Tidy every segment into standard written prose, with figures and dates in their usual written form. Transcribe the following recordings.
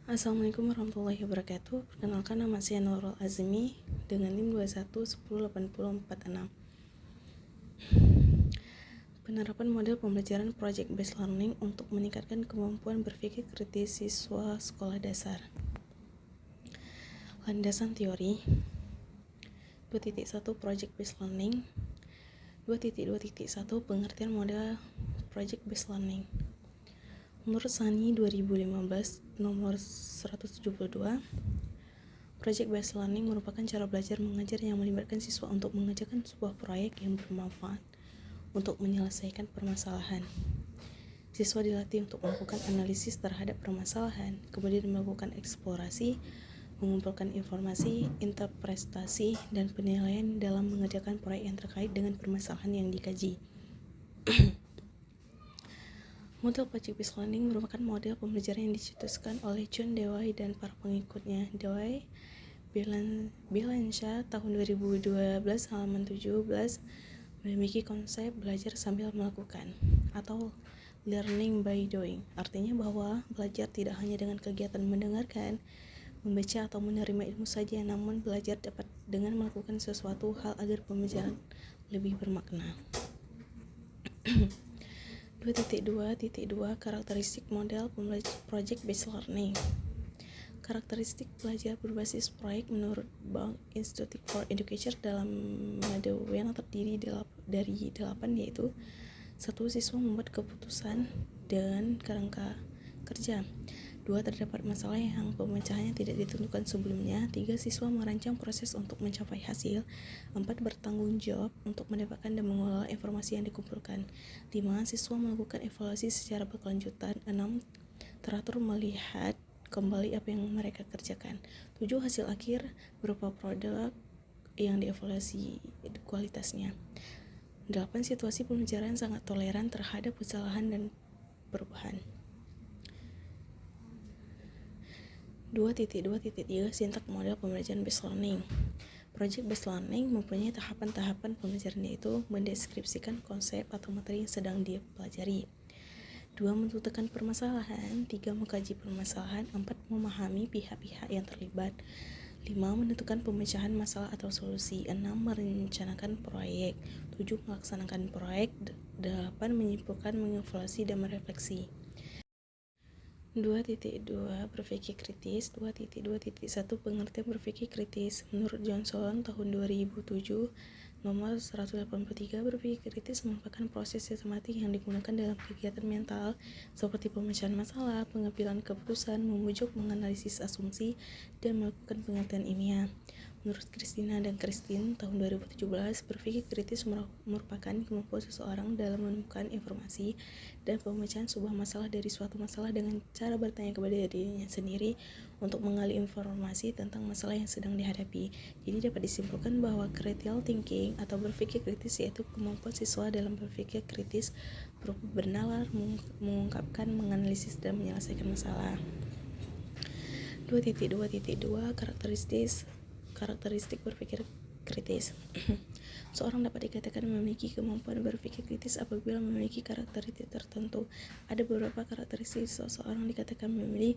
Assalamualaikum warahmatullahi wabarakatuh. Perkenalkan, nama saya Nurul Azmi dengan NIM 21108046. Penerapan model pembelajaran Project Based Learning untuk meningkatkan kemampuan berpikir kritis siswa sekolah dasar. Landasan teori 2.1 Project Based Learning. 2.2.1 Pengertian model Project Based Learning. Menurut Sani 2015 nomor 172, Project Based Learning merupakan cara belajar mengajar yang melibatkan siswa untuk mengerjakan sebuah proyek yang bermanfaat untuk menyelesaikan permasalahan. Siswa dilatih untuk melakukan analisis terhadap permasalahan, kemudian melakukan eksplorasi, mengumpulkan informasi, interpretasi, dan penilaian dalam mengerjakan proyek yang terkait dengan permasalahan yang dikaji. Model Project Based Learning merupakan model pembelajaran yang dicetuskan oleh John Dewey dan para pengikutnya. Dewey, Belansha tahun 2012 halaman 17 memiliki konsep belajar sambil melakukan atau learning by doing. Artinya bahwa belajar tidak hanya dengan kegiatan mendengarkan, membaca atau menerima ilmu saja, namun belajar dapat dengan melakukan sesuatu hal agar pembelajaran lebih bermakna. 2.2 Karakteristik model Project Based Learning. Karakteristik belajar berbasis proyek menurut Bank Institute for Education dalam Medewen terdiri dari 8, yaitu 1. Siswa membuat keputusan dan kerangka kerja. 2. Terdapat masalah yang pemecahannya tidak ditentukan sebelumnya. 3. Siswa merancang proses untuk mencapai hasil. 4. Bertanggung jawab untuk mendapatkan dan mengelola informasi yang dikumpulkan. 5. Siswa melakukan evaluasi secara berkelanjutan. 6. Teratur melihat kembali apa yang mereka kerjakan. 7. Hasil akhir berupa produk yang dievaluasi kualitasnya. 8. Situasi pembelajaran sangat toleran terhadap kesalahan dan perubahan. 2.2.3 Sintak model pembelajaran based learning. Project based learning mempunyai tahapan-tahapan pembelajaran, yaitu mendeskripsikan konsep atau materi yang sedang dipelajari. 2. Menentukan permasalahan. 3. Mengkaji permasalahan. 4. Memahami pihak-pihak yang terlibat. 5. Menentukan pemecahan masalah atau solusi. 6. Merencanakan proyek. 7. Melaksanakan proyek. 8. Menyimpulkan, mengevaluasi, dan merefleksi. 2.2 Berpikir kritis. 2.2.1 Pengertian berpikir kritis. Menurut Johnson tahun 2007 nomor 183, berpikir kritis merupakan proses sistematik yang digunakan dalam kegiatan mental seperti pemecahan masalah, pengambilan keputusan, membujuk, menganalisis asumsi, dan melakukan pengertian ilmiah. Menurut Christina dan Christine tahun 2017, berpikir kritis merupakan kemampuan seseorang dalam menemukan informasi dan pemecahan sebuah masalah dari suatu masalah dengan cara bertanya kepada dirinya sendiri untuk menggali informasi tentang masalah yang sedang dihadapi. Jadi dapat disimpulkan bahwa critical thinking atau berpikir kritis yaitu kemampuan siswa dalam berpikir kritis berupa bernalar, mengungkapkan, menganalisis, dan menyelesaikan masalah. 2.2.2 Karakteristik berpikir kritis. Seorang dapat dikatakan memiliki kemampuan berpikir kritis apabila memiliki karakteristik tertentu. Ada beberapa karakteristik seseorang dikatakan memiliki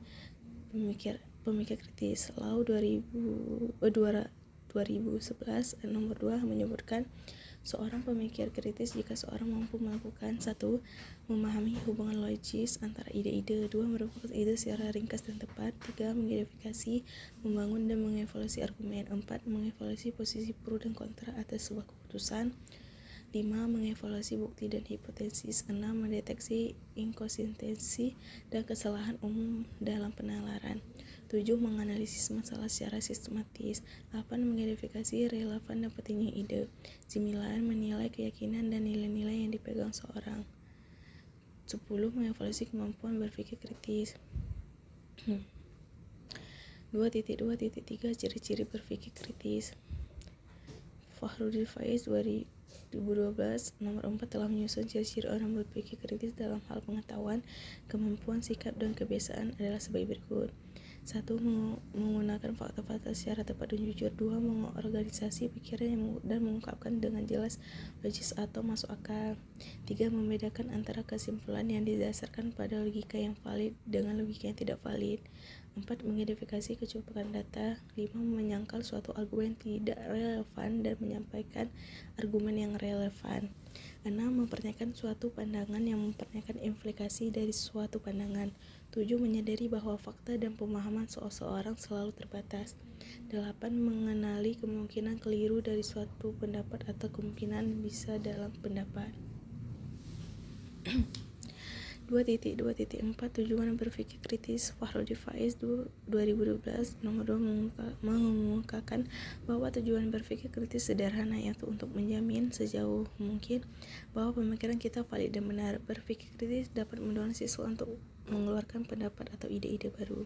pemikir kritis. Lau 2011 nomor 2 menyebutkan seorang pemikir kritis jika seorang mampu melakukan 1. Memahami hubungan logis antara ide-ide. 2. Merupakan ide secara ringkas dan tepat. 3. Mengidentifikasi, membangun, dan mengevaluasi argumen. 4. Mengevaluasi posisi pro dan kontra atas sebuah keputusan. 5. Mengevaluasi bukti dan hipotesis. 6. Mendeteksi inkonsistensi dan kesalahan umum dalam penalaran. 7. Menganalisis masalah secara sistematis. 8. Mengidentifikasi relevan dan pentingnya ide. 9. Menilai keyakinan dan nilai-nilai yang dipegang seorang. 10. Mengevaluasi kemampuan berpikir kritis. 2.2.3 Ciri-ciri berpikir kritis. Fahrudin Faiz 2012 nomor 4 telah menyusun ciri-ciri orang berpikir kritis dalam hal pengetahuan, kemampuan, sikap, dan kebiasaan adalah sebagai berikut. 1. Menggunakan fakta-fakta secara tepat dan jujur. 2. Mengorganisasi pikiran dan mengungkapkan dengan jelas, logis atau masuk akal. 3. Membedakan antara kesimpulan yang didasarkan pada logika yang valid dengan logika yang tidak valid. 4. Mengidentifikasi kecukupan data. 5. Menyangkal suatu argumen tidak relevan dan menyampaikan argumen yang relevan. 6. Mempertanyakan suatu pandangan yang mempertanyakan implikasi dari suatu pandangan. 7. Menyadari bahwa fakta dan pemahaman seseorang selalu terbatas. 8. Mengenali kemungkinan keliru dari suatu pendapat atau kemungkinan bisa dalam pendapat. 2.2.4 Tujuan berpikir kritis. Fahrudi Faiz 2012 nomor 2 mengemukakan bahwa tujuan berpikir kritis sederhana, yaitu untuk menjamin sejauh mungkin bahwa pemikiran kita valid dan benar. Berpikir kritis dapat mendorong siswa untuk mengeluarkan pendapat atau ide-ide baru.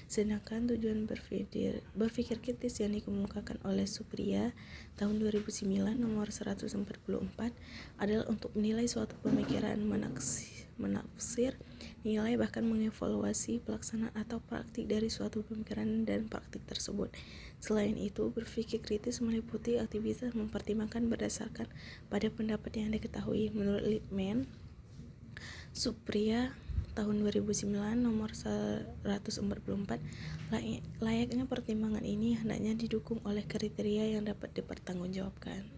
Sedangkan tujuan berpikir kritis yang dikemukakan oleh Supriya tahun 2009 nomor 144 adalah untuk menilai suatu pemikiran, menafsir, nilai, bahkan mengevaluasi pelaksanaan atau praktik dari suatu pemikiran dan praktik tersebut. Selain itu, berpikir kritis meliputi aktivitas mempertimbangkan berdasarkan pada pendapat yang diketahui. Menurut Lippmann, Supriya tahun 2009 nomor 144, layaknya pertimbangan ini hendaknya didukung oleh kriteria yang dapat dipertanggungjawabkan.